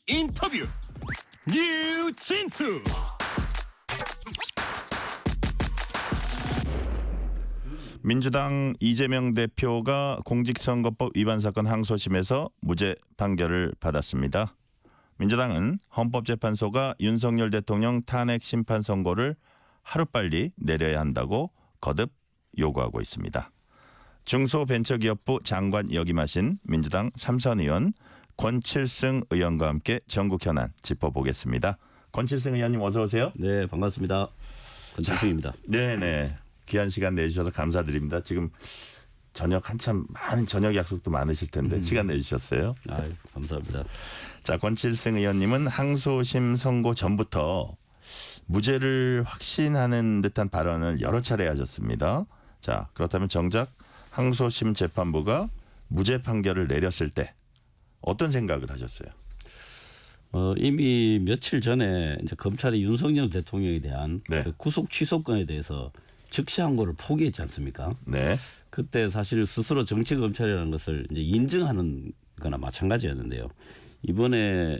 인터뷰 뉴진수. 민주당 이재명 대표가 공직선거법 위반 사건 항소심에서 무죄 판결을 받았습니다. 민주당은 헌법재판소가 윤석열 대통령 탄핵 심판 선고를 하루빨리 내려야 한다고 거듭 요구하고 있습니다. 중소벤처기업부 장관 역임하신 민주당 삼선 의원 권칠승 의원과 함께 전국 현안 짚어보겠습니다. 권칠승 의원님 어서 오세요. 네, 반갑습니다. 권칠승입니다. 네네. 귀한 시간 내주셔서 감사드립니다. 지금 저녁 한참 많은 저녁 약속도 많으실 텐데 시간 내주셨어요. 아유, 감사합니다. 자, 권칠승 의원님은 항소심 선고 전부터 무죄를 확신하는 듯한 발언을 여러 차례 하셨습니다. 자, 그렇다면 정작 항소심 재판부가 무죄 판결을 내렸을 때 어떤 생각을 하셨어요? 이미 며칠 전에 이제 검찰이 윤석열 대통령에 대한 네. 그 구속 취소권에 대해서 즉시 항고를 포기했지 않습니까? 네. 그때 사실 스스로 정치 검찰이라는 것을 이제 인정하는 거나 마찬가지였는데요. 이번에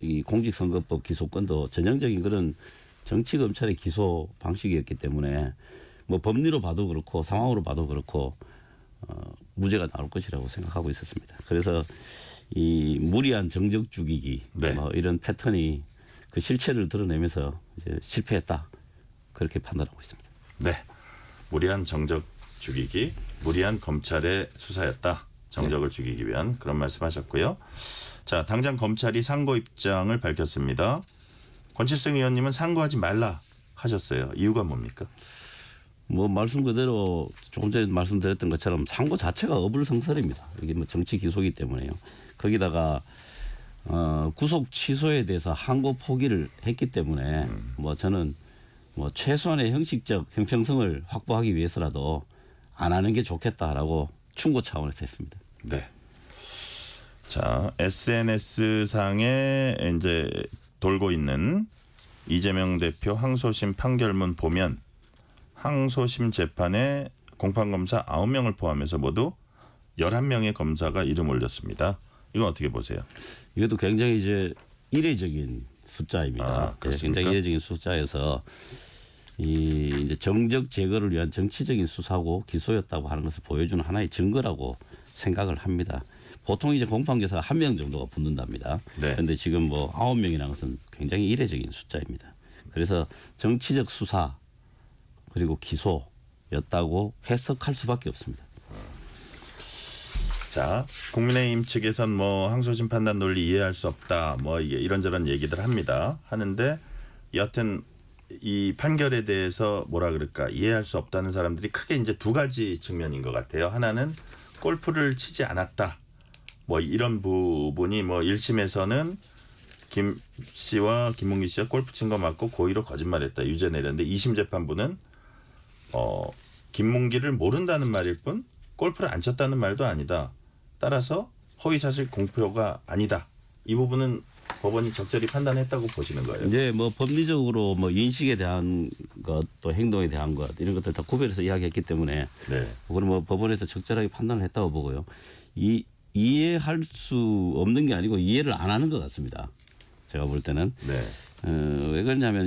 이 공직선거법 기소권도 전형적인 그런 정치 검찰의 기소 방식이었기 때문에 뭐 법리로 봐도 그렇고 상황으로 봐도 그렇고 무죄가 나올 것이라고 생각하고 있었습니다. 그래서 이 무리한 정적 죽이기 네. 뭐 이런 패턴이 그 실체를 드러내면서 이제 실패했다 그렇게 판단하고 있습니다. 네. 무리한 정적 죽이기, 무리한 검찰의 수사였다. 정적을 죽이기 위한 그런 말씀하셨고요. 자, 당장 검찰이 상고 입장을 밝혔습니다. 권칠승 의원님은 상고하지 말라 하셨어요. 이유가 뭡니까? 뭐 말씀 그대로 조금 전에 말씀드렸던 것처럼 상고 자체가 어불성설입니다. 이게 뭐 정치 기소이기 때문에요. 거기다가 구속 취소에 대해서 항고 포기를 했기 때문에 뭐 저는 뭐 최소한의 형식적 형평성을 확보하기 위해서라도 안 하는 게 좋겠다라고 충고 차원에서 했습니다. 네. 자, SNS 상에 이제 돌고 있는 이재명 대표 항소심 판결문 보면 항소심 재판에 공판검사 9명을 포함해서 모두 11명의 검사가 이름 올렸습니다. 이건 어떻게 보세요? 이것도 굉장히 이제 이례적인 숫자입니다. 아, 그렇습니까? 굉장히 이례적인 숫자여서 이 이제 정적 제거를 위한 정치적인 수사고 기소였다고 하는 것을 보여주는 하나의 증거라고 생각을 합니다. 보통 이제 공판교사가 1명 정도가 붙는답니다. 네. 그런데 지금 뭐 9명이라는 것은 굉장히 이례적인 숫자입니다. 그래서 정치적 수사 그리고 기소였다고 해석할 수밖에 없습니다. 자, 국민의힘 측에선 뭐 항소심 판단 논리 이해할 수 없다. 뭐 이게 이런저런 얘기들 합니다. 하는데 여하튼 이 판결에 대해서 뭐라 그럴까 이해할 수 없다는 사람들이 크게 이제 두 가지 측면인 것 같아요. 하나는 골프를 치지 않았다. 뭐 이런 부분이 뭐 1심에서는 김 씨와 김문기 씨가 골프 친 거 맞고 고의로 거짓말했다. 유죄 내렸는데 2심 재판부는 김문기를 모른다는 말일 뿐 골프를 안 쳤다는 말도 아니다. 따라서 허위사실 공표가 아니다. 이 부분은 법원이 적절히 판단했다고 보시는 거예요. 이제 뭐 법리적으로 뭐 인식에 대한 것 또 행동에 대한 것 이런 것들 다 구별해서 이야기했기 때문에 네. 그거는 뭐 법원에서 적절하게 판단을 했다고 보고요. 이해할 수 없는 게 아니고 이해를 안 하는 것 같습니다. 제가 볼 때는. 네. 왜 그러냐면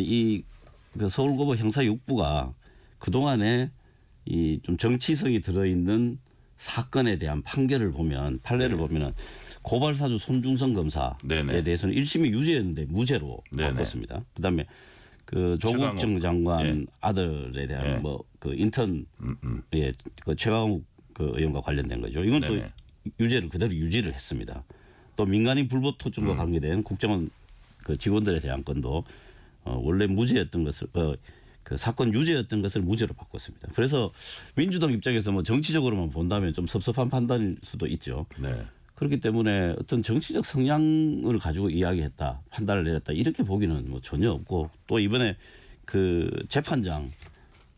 그 서울고법 형사 6부가 그동안에 이 좀 정치성이 들어있는 사건에 대한 판결을 보면 판례를 보면은 고발사주 손중성 검사에 네네. 대해서는 1심이 유죄였는데 무죄로 네네. 바꿨습니다. 그다음에 그 조국정 최강욱. 장관 예. 아들에 대한 예. 뭐 그 인턴 예, 그 최강욱 그 의원과 관련된 거죠. 이건 또 네네. 유죄를 그대로 유지를 했습니다. 또 민간인 불법 토종과 관계된 국정원 그 직원들에 대한 건도 원래 무죄였던 것을 그 사건 유죄였던 것을 무죄로 바꿨습니다. 그래서 민주당 입장에서 뭐 정치적으로만 본다면 좀 섭섭한 판단일 수도 있죠. 네. 그렇기 때문에 어떤 정치적 성향을 가지고 이야기했다, 판단을 내렸다 이렇게 보기는 뭐 전혀 없고 또 이번에 그 재판장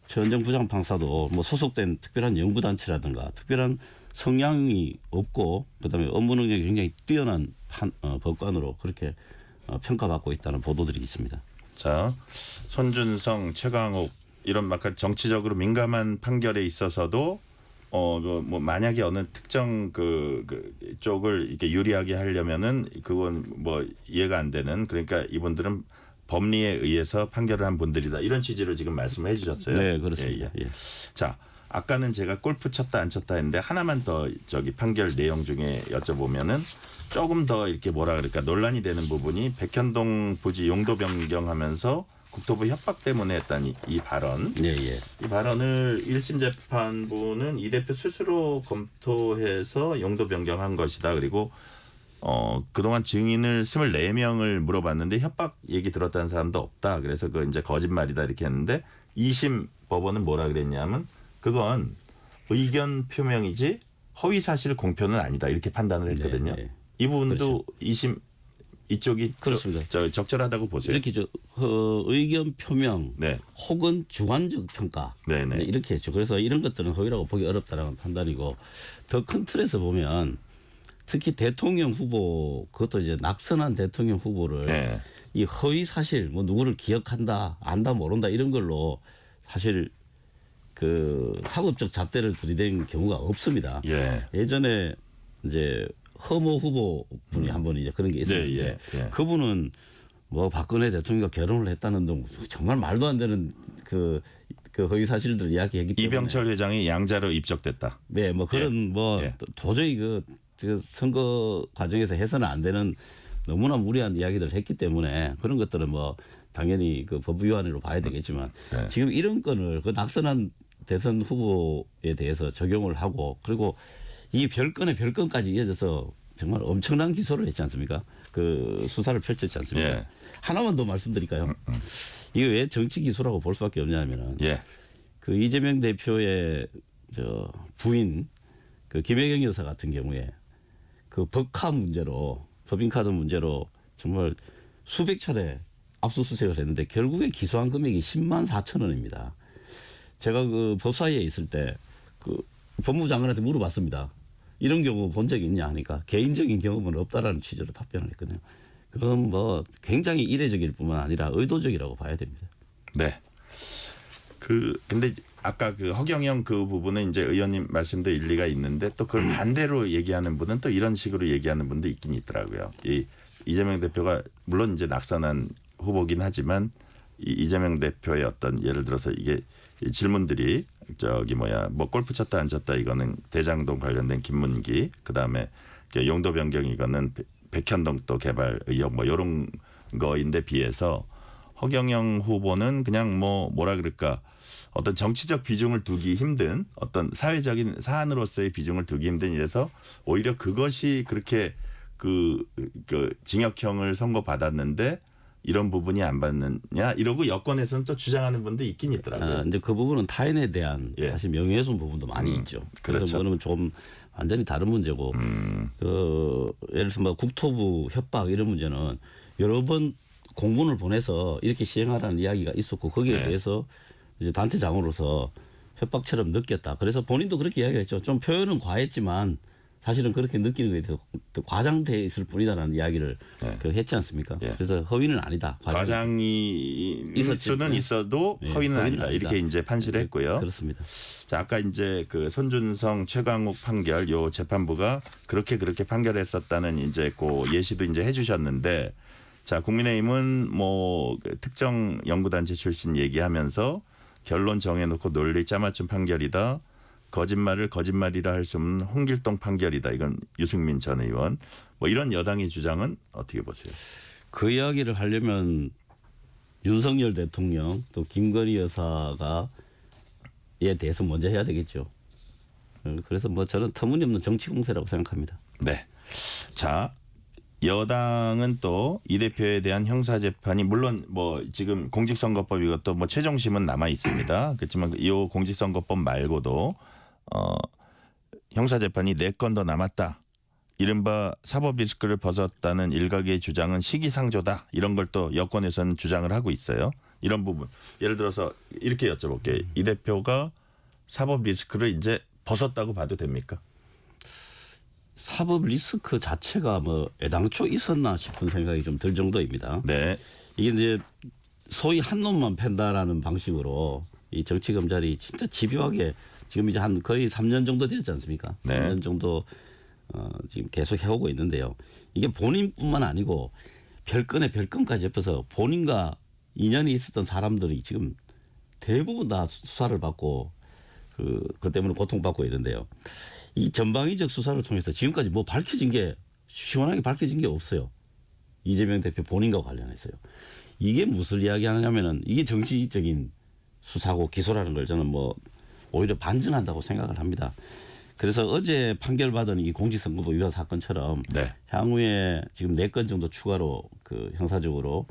최은정 부장판사도 뭐 소속된 특별한 연구단체라든가 특별한 성향이 없고 그다음에 업무 능력이 굉장히 뛰어난 법관으로 그렇게 평가받고 있다는 보도들이 있습니다. 자, 손준성, 최강욱 이런 막 정치적으로 민감한 판결에 있어서도 뭐 만약에 어느 특정 그 쪽을 이렇게 유리하게 하려면은 그건 뭐 이해가 안 되는, 그러니까 이분들은 법리에 의해서 판결을 한 분들이다, 이런 취지로 지금 말씀을 해주셨어요. 네, 그렇습니다. 예. 자, 아까는 제가 골프 쳤다 안 쳤다 했는데 하나만 더 저기 판결 내용 중에 여쭤보면은 조금 더 이렇게 뭐라 그럴까 논란이 되는 부분이 백현동 부지 용도 변경하면서 국토부 협박 때문에 했다는 이 발언. 예, 예. 이 발언을 1심 재판부는 이 대표 스스로 검토해서 용도 변경한 것이다. 그리고 그동안 증인을 24명을 물어봤는데 협박 얘기 들었다는 사람도 없다. 그래서 그 이제 거짓말이다 이렇게 했는데 2심 법원은 뭐라 그랬냐면 그건 의견 표명이지 허위 사실 공표는 아니다, 이렇게 판단을 했거든요. 네, 네. 이 부분도 2심 이쪽이 그렇습니다. 적절하다고 보세요. 이렇게 의견 표명 네. 혹은 주관적 평가 네네. 네, 이렇게 했죠. 그래서 이런 것들은 허위라고 보기 어렵다는 판단이고, 더 큰 틀에서 보면 특히 대통령 후보, 그것도 이제 낙선한 대통령 후보를 네. 이 허위 사실 뭐 누구를 기억한다 안다 모른다 이런 걸로 사실 그 사법적 잣대를 들이댄 경우가 없습니다. 예. 예전에 이제 허모 후보 분이 한번 이제 그런 게 있었는데 네, 예. 그분은 뭐 박근혜 대통령과 결혼을 했다는 등 정말 말도 안 되는 그 허위 사실들을 이야기했기 때문에 이병철 회장이 양자로 입적됐다. 네, 뭐 그런 예. 뭐 예. 도저히 그 선거 과정에서 해서는 안 되는 너무나 무리한 이야기들을 했기 때문에 그런 것들은 뭐 당연히 그 법 위반으로 봐야 되겠지만 네. 지금 이런 건을 그 낙선한 대선 후보에 대해서 적용을 하고, 그리고 이 별건의 별건까지 이어져서 정말 엄청난 기소를 했지 않습니까? 그 수사를 펼쳤지 않습니까? 예. 하나만 더 말씀드릴까요? 이게 왜 정치 기소라고 볼 수밖에 없냐면은 예. 그 이재명 대표의 부인 그 김혜경 여사 같은 경우에 그 법카 문제로, 법인카드 문제로 정말 수백 차례 압수수색을 했는데 결국에 기소한 금액이 10만 4천 원입니다. 제가 그 법사위에 있을 때 그 법무장관한테 물어봤습니다. 이런 경우 본 적이 있냐 하니까 개인적인 경험은 없다라는 취지로 답변을 했거든요. 그건 뭐 굉장히 이례적일 뿐만 아니라 의도적이라고 봐야 됩니다. 네. 근데 아까 그 허경영 그 부분은 이제 의원님 말씀도 일리가 있는데 또 그걸 반대로 얘기하는 분은 또 이런 식으로 얘기하는 분도 있긴 있더라고요. 이재명 대표가 물론 이제 낙선한 후보긴 하지만 이재명 대표의 어떤 예를 들어서 이게 질문들이 뭐 골프 쳤다 안 쳤다 이거는 대장동 관련된 김문기, 그다음에 용도 변경 이거는 백현동 또 개발 의혹 뭐 이런 거인데 비해서 허경영 후보는 그냥 뭐라 그럴까 어떤 정치적 비중을 두기 힘든 어떤 사회적인 사안으로서의 비중을 두기 힘든 이래서 오히려 그것이 그렇게 그 징역형을 선고받았는데 이런 부분이 안 받느냐 이러고 여권에서는 또 주장하는 분도 있긴 있더라고요. 이제 그 부분은 타인에 대한 예. 사실 명예훼손 부분도 많이 있죠. 그래서 그렇죠. 그거는 좀 완전히 다른 문제고, 예를 들어서 뭐 국토부 협박 이런 문제는 여러 번 공문을 보내서 이렇게 시행하라는 이야기가 있었고 거기에 네. 대해서 이제 단체장으로서 협박처럼 느꼈다. 그래서 본인도 그렇게 이야기했죠. 좀 표현은 과했지만 사실은 그렇게 느끼는 것에 대해서 과장돼 있을 뿐이다라는 이야기를 네. 했지 않습니까? 예. 그래서 허위는 아니다. 과장이 있었지. 수는 있어도 네, 허위는 허위는 아니다. 이렇게 아니다. 이제 판시를 했고요. 그렇습니다. 자, 아까 이제 그 손준성 최강욱 판결 요 재판부가 그렇게 판결했었다는 이제 그 예시도 이제 해주셨는데, 자, 국민의힘은 뭐 특정 연구단체 출신 얘기하면서 결론 정해놓고 논리 짜맞춘 판결이다. 거짓말을 거짓말이라 할 수 없는 홍길동 판결이다. 이건 유승민 전 의원. 뭐 이런 여당의 주장은 어떻게 보세요? 그 이야기를 하려면 윤석열 대통령 또 김건희 여사가 에 대해서 먼저 해야 되겠죠. 그래서 뭐 저는 터무니없는 정치 공세라고 생각합니다. 네. 자, 여당은 또 이 대표에 대한 형사 재판이 물론 뭐 지금 공직선거법 이것도 뭐 최종심은 남아 있습니다. 그렇지만 이 공직선거법 말고도 형사 재판이 4건 더 남았다. 이른바 사법 리스크를 벗었다는 일각의 주장은 시기상조다. 이런 걸 또 여권에서는 주장을 하고 있어요. 이런 부분. 예를 들어서 이렇게 여쭤볼게요. 이 대표가 사법 리스크를 이제 벗었다고 봐도 됩니까? 사법 리스크 자체가 뭐 애당초 있었나 싶은 생각이 좀 들 정도입니다. 네. 이게 이제 소위 한 놈만 팬다라는 방식으로 이 정치 검찰이 진짜 집요하게 지금 이제 한 거의 3년 정도 되었지 않습니까? 네. 3년 정도 지금 계속 해오고 있는데요. 이게 본인뿐만 아니고 별건에 별건까지 엮어서 본인과 인연이 있었던 사람들이 지금 대부분 다 수사를 받고 그 때문에 고통받고 있는데요. 이 전방위적 수사를 통해서 지금까지 뭐 밝혀진 게 시원하게 밝혀진 게 없어요. 이재명 대표 본인과 관련해서요. 이게 무슨 이야기 하느냐면은 이게 정치적인 수사고 기소라는 걸 저는 뭐 오히려 반증한다고 생각을 합니다. 그래서 어제 판결받은 이 공직선거법 위반 사건처럼 네. 향후에 지금 4건 정도 추가로 그 형사적으로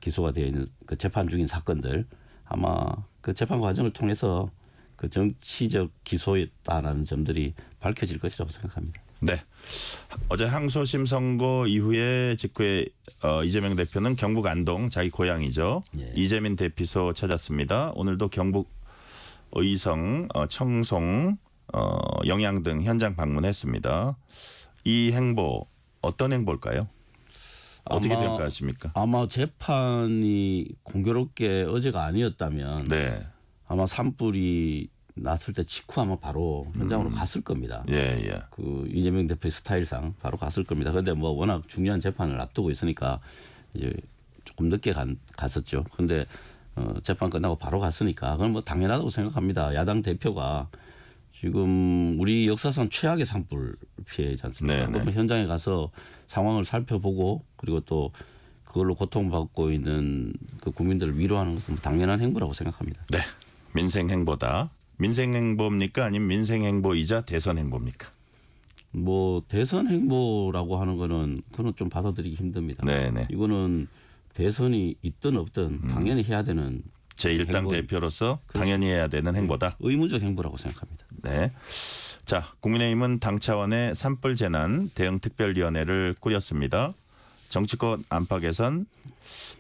기소가 되어 있는 그 재판 중인 사건들 아마 그 재판 과정을 통해서 그 정치적 기소였다라는 점들이 밝혀질 것이라고 생각합니다. 네. 어제 항소심 선고 이후에 직후에 이재명 대표는 경북 안동 자기 고향이죠. 예. 이재민 대피소 찾았습니다. 오늘도 경북 의성, 청송, 영양 등 현장 방문했습니다. 이 행보 어떤 행보일까요? 어떻게 아마- 평가하십니까? 아마 재판이 공교롭게 어제가 아니었다면 네. 아마 산불이 났을 때 직후 아마 바로 현장으로 갔을 겁니다. 예, 예. 그 이재명 대표의 스타일상 바로 갔을 겁니다. 그런데 뭐 워낙 중요한 재판을 앞두고 있으니까 이제 조금 늦게 갔었죠. 그런데 재판 끝나고 바로 갔으니까 그건 뭐 당연하다고 생각합니다. 야당 대표가 지금 우리 역사상 최악의 산불 피해지 않습니까? 네, 네. 그러면 현장에 가서 상황을 살펴보고 그리고 또 그걸로 고통받고 있는 그 국민들을 위로하는 것은 당연한 행보라고 생각합니다. 네. 민생 행보다. 민생 행보입니까? 아니면 민생 행보이자 대선 행보입니까? 뭐 대선 행보라고 하는 거는 저는 좀 받아들이기 힘듭니다. 네, 네. 이거는 대선이 있든 없든 당연히 해야 되는 제1당 행보. 대표로서 당연히 해야 되는 행보다. 의무적 행보라고 생각합니다. 네. 자, 국민의힘은 당 차원의 산불 재난 대응 특별위원회를 꾸렸습니다. 정치권 안팎 개선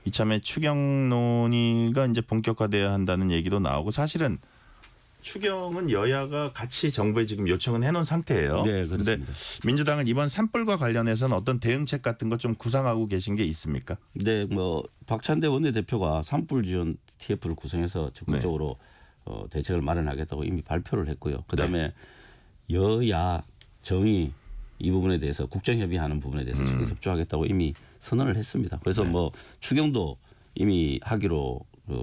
이참에 추경 논의가 이제 본격화돼야 한다는 얘기도 나오고 사실은 추경은 여야가 같이 정부에 지금 요청은 해놓은 상태예요. 네, 그런데 그렇습니다. 민주당은 이번 산불과 관련해서는 어떤 대응책 같은 거 좀 구상하고 계신 게 있습니까? 근데 뭐 박찬대 원내대표가 산불 지원 TF를 구성해서 적극적으로 대책을 마련하겠다고 이미 발표를 했고요. 그다음에 여야 정의 이 부분에 대해서 국정협의하는 부분에 대해서 적극 협조하겠다고 이미 선언을 했습니다. 그래서 뭐 추경도 이미 하기로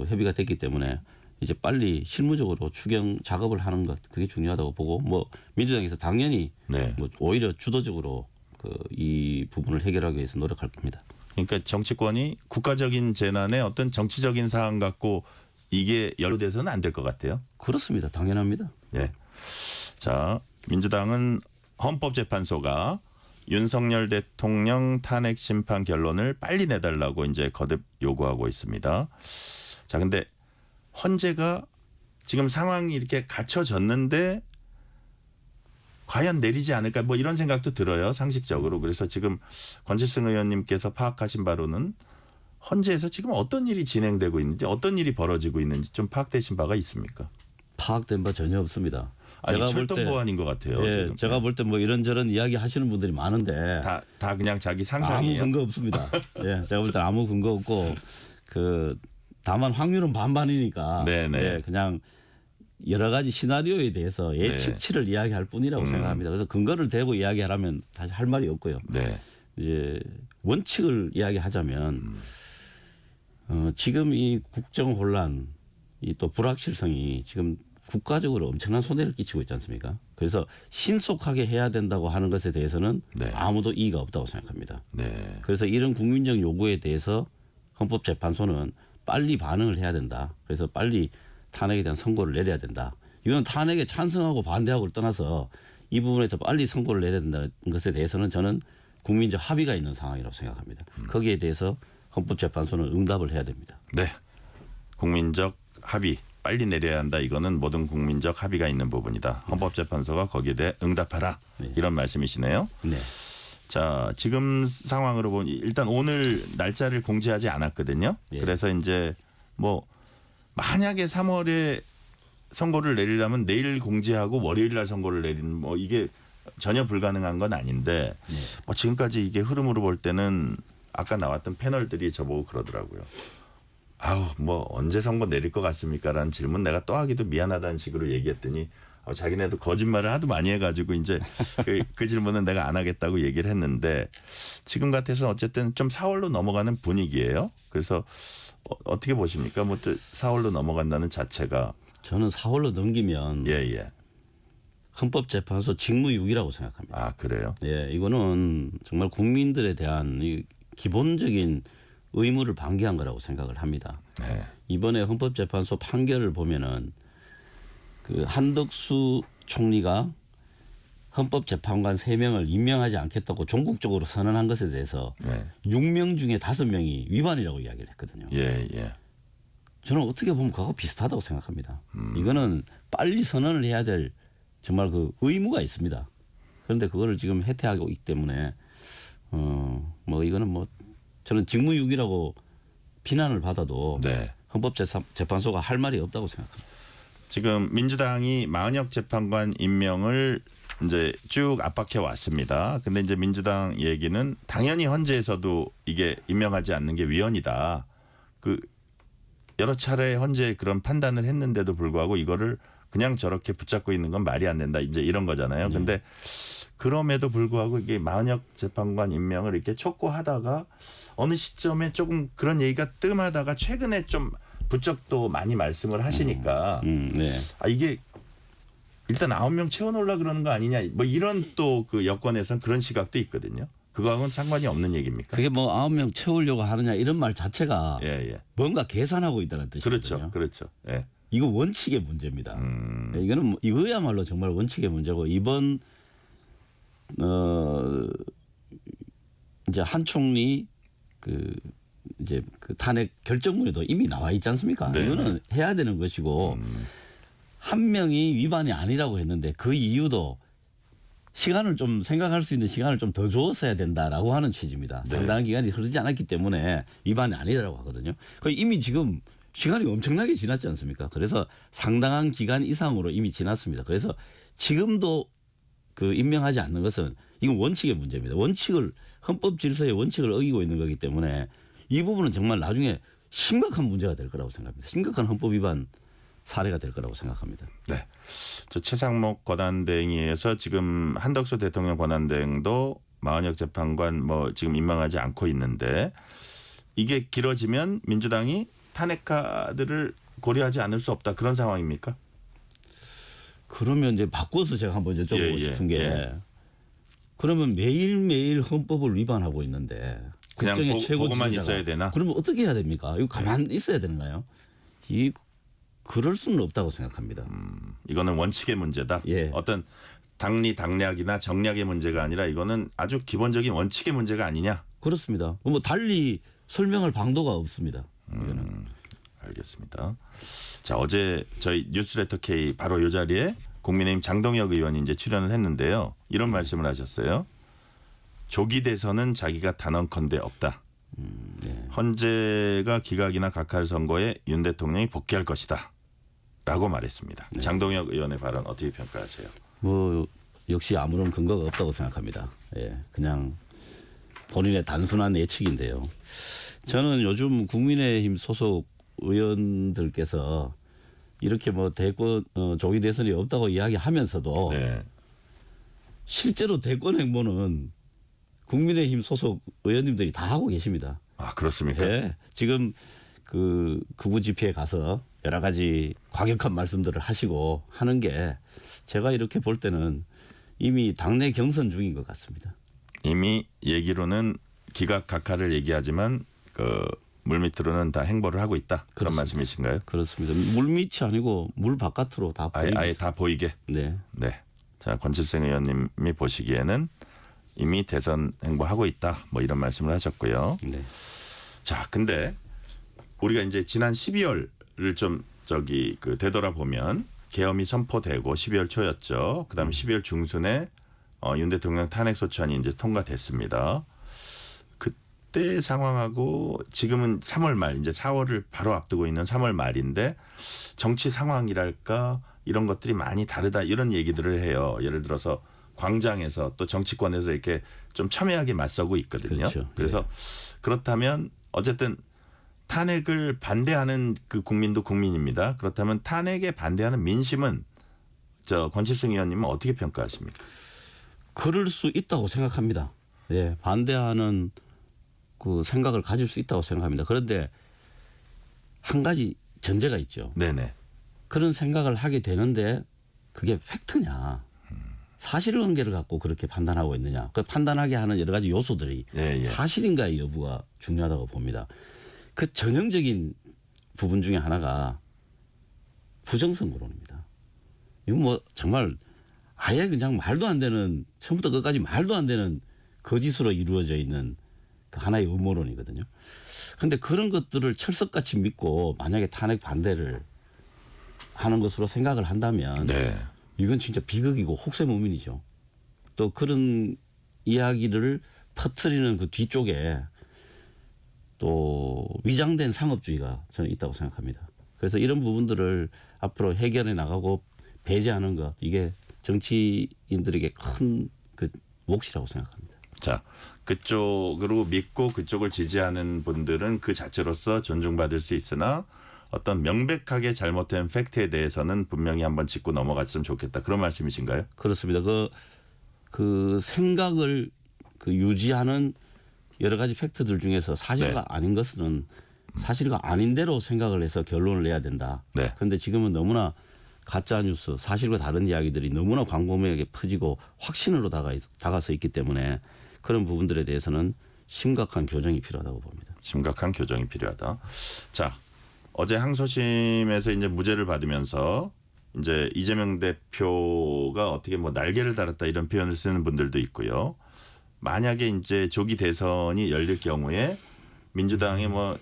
협의가 됐기 때문에 이제 빨리 실무적으로 추경 작업을 하는 것 그게 중요하다고 보고 뭐 민주당에서 당연히 네. 뭐 오히려 주도적으로 이 부분을 해결하기 위해서 노력할 겁니다. 그러니까 정치권이 국가적인 재난에 어떤 정치적인 사안 갖고 이게 연루돼서는 안 될 것 같아요. 그렇습니다. 당연합니다. 예. 자, 민주당은 헌법재판소가 윤석열 대통령 탄핵 심판 결론을 빨리 내달라고 이제 거듭 요구하고 있습니다. 자, 근데 헌재가 지금 상황이 이렇게 갖춰졌는데 과연 내리지 않을까 뭐 이런 생각도 들어요. 상식적으로. 그래서 지금 권칠승 의원님께서 파악하신 바로는 헌재에서 지금 어떤 일이 진행되고 있는지 어떤 일이 벌어지고 있는지 좀 파악되신 바가 있습니까? 파악된 바 전혀 없습니다. 아니 제가 볼 철도 때- 보안인 것 같아요. 예, 지금. 제가 볼 때 뭐 이런저런 이야기 하시는 분들이 많은데 다 그냥 자기 아무 상상이에요. 근거 없습니다. 예, 제가 볼 때 아무 근거 없고 다만 확률은 반반이니까 네네. 예, 그냥 여러 가지 시나리오에 대해서 예측치를 이야기할 뿐이라고 생각합니다. 그래서 근거를 대고 이야기하라면 사실 할 말이 없고요. 네. 이제 원칙을 이야기하자면 지금 이 국정 혼란, 이 또 불확실성이 지금 국가적으로 엄청난 손해를 끼치고 있지 않습니까? 그래서 신속하게 해야 된다고 하는 것에 대해서는 네. 아무도 이의가 없다고 생각합니다. 네. 그래서 이런 국민적 요구에 대해서 헌법재판소는 빨리 반응을 해야 된다. 그래서 빨리 탄핵에 대한 선고를 내려야 된다. 이건 탄핵에 찬성하고 반대하고를 떠나서 이 부분에서 빨리 선고를 내려야 된다는 것에 대해서는 저는 국민적 합의가 있는 상황이라고 생각합니다. 거기에 대해서 헌법재판소는 응답을 해야 됩니다. 네. 국민적 합의 빨리 내려야 한다. 이거는 모든 국민적 합의가 있는 부분이다. 헌법재판소가 거기에 대해 응답하라. 이런 말씀이시네요. 네. 자, 지금 상황으로 보니 일단 오늘 날짜를 공지하지 않았거든요. 예. 그래서 이제 뭐 만약에 3월에 선고를 내리려면 내일 공지하고 월요일 날 선고를 내리는 뭐 이게 전혀 불가능한 건 아닌데 뭐 지금까지 이게 흐름으로 볼 때는 아까 나왔던 패널들이 저보고 그러더라고요. 아우 뭐 언제 선고 내릴 것 같습니까라는 질문 내가 또 하기도 미안하다는 식으로 얘기했더니 자기네도 거짓말을 하도 많이 해가지고 이제 그 질문은 내가 안 하겠다고 얘기를 했는데 지금 같아서 어쨌든 좀 4월로 넘어가는 분위기예요. 그래서 어떻게 보십니까? 뭐 4월로 넘어간다는 자체가 저는 4월로 넘기면 예. 헌법재판소 직무유기라고 생각합니다. 아 그래요? 예, 이거는 정말 국민들에 대한 이 기본적인 의무를 방기한 거라고 생각을 합니다. 네. 이번에 헌법재판소 판결을 보면은 그 한덕수 총리가 헌법재판관 3명을 임명하지 않겠다고 전국적으로 선언한 것에 대해서 네. 6명 중에 5명이 위반이라고 이야기를 했거든요. 예. 저는 어떻게 보면 그거 비슷하다고 생각합니다. 이거는 빨리 선언을 해야 될 정말 그 의무가 있습니다. 그런데 그거를 지금 해태하고 있기 때문에 뭐 이거는 뭐 저는 직무유기라고 비난을 받아도 네. 헌법재판소가 할 말이 없다고 생각합니다. 지금 민주당이 마은혁 재판관 임명을 이제 쭉 압박해 왔습니다. 근데 이제 민주당 얘기는 당연히 헌재에서도 이게 임명하지 않는 게 위헌이다. 그 여러 차례 헌재에 그런 판단을 했는데도 불구하고 이거를 그냥 저렇게 붙잡고 있는 건 말이 안 된다. 이제 이런 거잖아요. 근데 그럼에도 불구하고 이게 마은혁 재판관 임명을 이렇게 촉구하다가 어느 시점에 조금 그런 얘기가 뜸하다가 최근에 좀 부쩍 또 많이 말씀을 하시니까 네. 이게 일단 9명 채워놓으려 그러는 거 아니냐 뭐 이런 또 그 여권에선 그런 시각도 있거든요. 그거하고는 상관이 없는 얘기입니까? 그게 뭐 9명 채우려고 하느냐 이런 말 자체가 예. 뭔가 계산하고 있다는 뜻이거든요. 그렇죠. 예. 이거 원칙의 문제입니다. 이거는 뭐 이거야말로 정말 원칙의 문제고 이번 이제 한 총리 이제 그 탄핵 결정문에도 이미 나와 있지 않습니까? 네. 이거는 해야 되는 것이고 한 명이 위반이 아니라고 했는데 그 이유도 시간을 좀 생각할 수 있는 시간을 좀 더 줬어야 된다라고 하는 취지입니다. 네. 상당한 기간이 흐르지 않았기 때문에 위반이 아니라고 하거든요. 이미 지금 시간이 엄청나게 지났지 않습니까? 그래서 상당한 기간 이상으로 이미 지났습니다. 그래서 지금도 그 임명하지 않는 것은 이건 원칙의 문제입니다. 헌법 질서의 원칙을 어기고 있는 거기 때문에 이 부분은 정말 나중에 심각한 문제가 될 거라고 생각합니다. 심각한 헌법 위반 사례가 될 거라고 생각합니다. 네. 저 최상목 권한대행에서 지금 한덕수 대통령 권한대행도 마은혁 재판관 뭐 지금 임명하지 않고 있는데 이게 길어지면 민주당이 탄핵 카드를 고려하지 않을 수 없다 그런 상황입니까? 그러면 이제 바꿔서 제가 한번 여쭤보고 싶은 게 그러면 매일매일 헌법을 위반하고 있는데 그냥 국정의 최고 보고만 지도자가 있어야 되나? 그러면 어떻게 해야 됩니까? 이거 가만 있어야 되는가요? 그럴 수는 없다고 생각합니다. 이거는 원칙의 문제다. 예. 어떤 당리 당략이나 정략의 문제가 아니라 이거는 아주 기본적인 원칙의 문제가 아니냐? 그렇습니다. 뭐 달리 설명할 방도가 없습니다. 이거는. 알겠습니다. 자 어제 저희 뉴스레터 K 바로 이 자리에 국민의힘 장동혁 의원이 이제 출연을 했는데요. 이런 말씀을 하셨어요. 조기 대선은 자기가 단언컨대 없다. 헌재가 기각이나 각하를 선고에 윤 대통령이 복귀할 것이다. 라고 말했습니다. 장동혁 의원의 발언 어떻게 평가하세요? 뭐 역시 아무런 근거가 없다고 생각합니다. 예, 그냥 본인의 단순한 예측인데요. 저는 요즘 국민의힘 소속 의원들께서 이렇게 뭐 대권 조기 대선이 없다고 이야기하면서도 네. 실제로 대권 행보는 국민의힘 소속 의원님들이 다 하고 계십니다. 아 그렇습니까? 예, 지금 그 극우 집회에 가서 여러 가지 과격한 말씀들을 하시고 하는 게 제가 이렇게 볼 때는 이미 당내 경선 중인 것 같습니다. 이미 얘기로는 기각 각하를 얘기하지만 그 물밑으로는 다 행보를 하고 있다. 그런 그렇습니다. 말씀이신가요? 그렇습니다. 물밑이 아니고 물 바깥으로 다 보입니다. 아예 다 보이게. 네. 네. 자 권칠생 의원님이 보시기에는 이미 대선 행보하고 있다. 뭐 이런 말씀을 하셨고요. 네. 자, 근데 우리가 이제 지난 12월을 좀 되돌아보면 계엄이 선포되고 12월 초였죠. 그다음에 12월 중순에 윤 대통령 탄핵 소추안이 이제 통과됐습니다. 그때 상황하고 지금은 3월 말 이제 4월을 바로 앞두고 있는 3월 말인데 정치 상황이랄까 이런 것들이 많이 다르다 이런 얘기들을 해요. 예를 들어서 광장에서 또 정치권에서 이렇게 좀 첨예하게 맞서고 있거든요. 그렇죠. 그래서 그렇다면 어쨌든 탄핵을 반대하는 그 국민도 국민입니다. 그렇다면 탄핵에 반대하는 민심은 권칠승 의원님은 어떻게 평가하십니까? 그럴 수 있다고 생각합니다. 예, 반대하는 그 생각을 가질 수 있다고 생각합니다. 그런데 한 가지 전제가 있죠. 네네. 그런 생각을 하게 되는데 그게 팩트냐, 사실관계를 갖고 그렇게 판단하고 있느냐, 그 판단하게 하는 여러 가지 요소들이 예, 예. 사실인가의 여부가 중요하다고 봅니다. 그 전형적인 부분 중에 하나가 부정선거론입니다. 이건 뭐 정말 아예 그냥 말도 안 되는, 처음부터 끝까지 말도 안 되는 거짓으로 이루어져 있는 그 하나의 음모론이거든요. 그런데 그런 것들을 철석같이 믿고 만약에 탄핵 반대를 하는 것으로 생각을 한다면 네. 이건 진짜 비극이고 혹세무민이죠. 또 그런 이야기를 퍼뜨리는 그 뒤쪽에 또 위장된 상업주의가 저는 있다고 생각합니다. 그래서 이런 부분들을 앞으로 해결해 나가고 배제하는 것, 이게 정치인들에게 큰 그 몫이라고 생각합니다. 자, 그쪽으로 믿고 그쪽을 지지하는 분들은 그 자체로서 존중받을 수 있으나 어떤 명백하게 잘못된 팩트에 대해서는 분명히 한번 짚고 넘어갔으면 좋겠다. 그런 말씀이신가요? 그렇습니다. 그 생각을 그 유지하는 여러 가지 팩트들 중에서 사실과 네. 아닌 것은 사실과 아닌 대로 생각을 해서 결론을 내야 된다. 네. 그런데 지금은 너무나 가짜 뉴스, 사실과 다른 이야기들이 너무나 광범위하게 퍼지고 확신으로 다가서 있기 때문에 그런 부분들에 대해서는 심각한 교정이 필요하다고 봅니다. 심각한 교정이 필요하다. 자, 어제 항소심에서 이제 무죄를 받으면서 이제 이재명 대표가 어떻게 뭐 날개를 달았다 이런 표현을 쓰는 분들도 있고요. 만약에 이제 조기 대선이 열릴 경우에 민주당의 뭐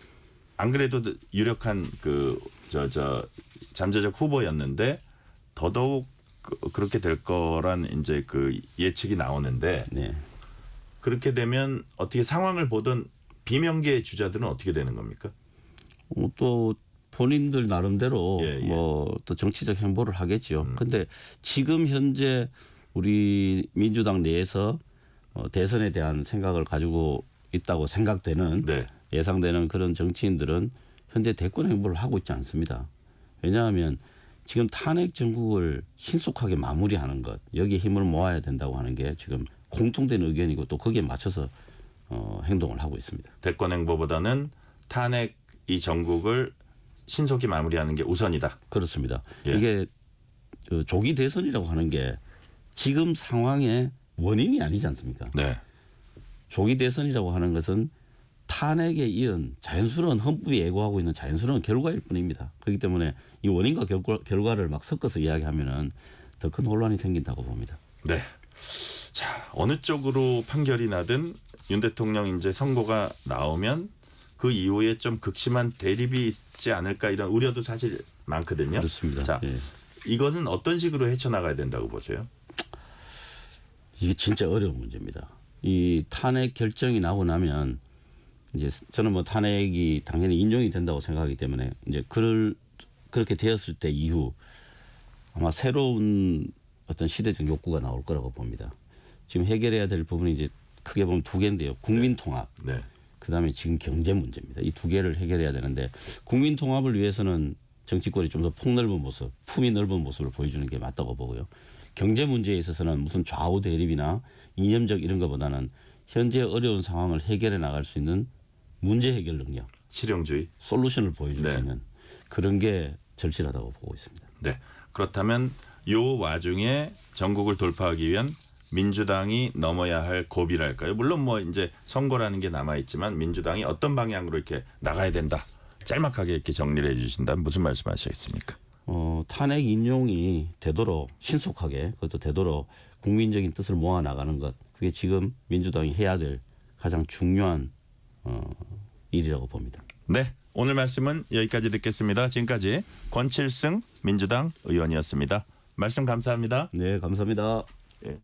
안 그래도 유력한 그 잠재적 후보였는데 더더욱 그렇게 될 거란 이제 그 예측이 나오는데 네. 그렇게 되면 어떻게 상황을 보던 비명계 주자들은 어떻게 되는 겁니까? 또 본인들 나름대로 예, 예. 뭐 또 정치적 행보를 하겠죠. 그런데 지금 현재 우리 민주당 내에서 대선에 대한 생각을 가지고 있다고 생각되는 네. 예상되는 그런 정치인들은 현재 대권 행보를 하고 있지 않습니다. 왜냐하면 지금 탄핵 정국을 신속하게 마무리하는 것, 여기에 힘을 모아야 된다고 하는 게 지금 공통된 의견이고 또 거기에 맞춰서 행동을 하고 있습니다. 대권 행보보다는 탄핵 이 정국을 신속히 마무리하는 게 우선이다. 그렇습니다. 예. 이게 조기 대선이라고 하는 게 지금 상황의 원인이 아니지 않습니까? 네. 조기 대선이라고 하는 것은 탄핵에 이은 자연스러운 헌법이 예고하고 있는 자연스러운 결과일 뿐입니다. 그렇기 때문에 이 원인과 결과를 막 섞어서 이야기하면은 더 큰 혼란이 생긴다고 봅니다. 네. 자, 어느 쪽으로 판결이 나든 윤 대통령 이제 선고가 나오면 그 이후에 좀 극심한 대립이 있지 않을까 이런 우려도 사실 많거든요. 그렇습니다. 자, 예. 이거는 어떤 식으로 헤쳐나가야 된다고 보세요? 이게 진짜 어려운 문제입니다. 이 탄핵 결정이 나고 나면 이제 저는 뭐 탄핵이 당연히 인용이 된다고 생각하기 때문에 이제 그렇게 되었을 때 이후 아마 새로운 어떤 시대적 욕구가 나올 거라고 봅니다. 지금 해결해야 될 부분이 이제 크게 보면 두 개인데요. 국민 통합. 네. 그다음에 지금 경제 문제입니다. 이 두 개를 해결해야 되는데 국민 통합을 위해서는 정치권이 좀 더 폭넓은 모습, 품이 넓은 모습을 보여주는 게 맞다고 보고요. 경제 문제에 있어서는 무슨 좌우 대립이나 이념적 이런 것보다는 현재 어려운 상황을 해결해 나갈 수 있는 문제 해결 능력, 실용주의. 솔루션을 보여줄 네. 수 있는 그런 게 절실하다고 보고 있습니다. 네. 그렇다면 요 와중에 전국을 돌파하기 위한 민주당이 넘어야 할 고비랄까요? 물론 뭐 이제 선거라는 게 남아 있지만 민주당이 어떤 방향으로 이렇게 나가야 된다. 짤막하게 이렇게 정리를 해 주신다면 무슨 말씀하시겠습니까? 탄핵 인용이 되도록 신속하게 그것도 되도록 국민적인 뜻을 모아 나가는 것, 그게 지금 민주당이 해야 될 가장 중요한 일이라고 봅니다. 네. 오늘 말씀은 여기까지 듣겠습니다. 지금까지 권칠승 민주당 의원이었습니다. 말씀 감사합니다. 네, 감사합니다. 예.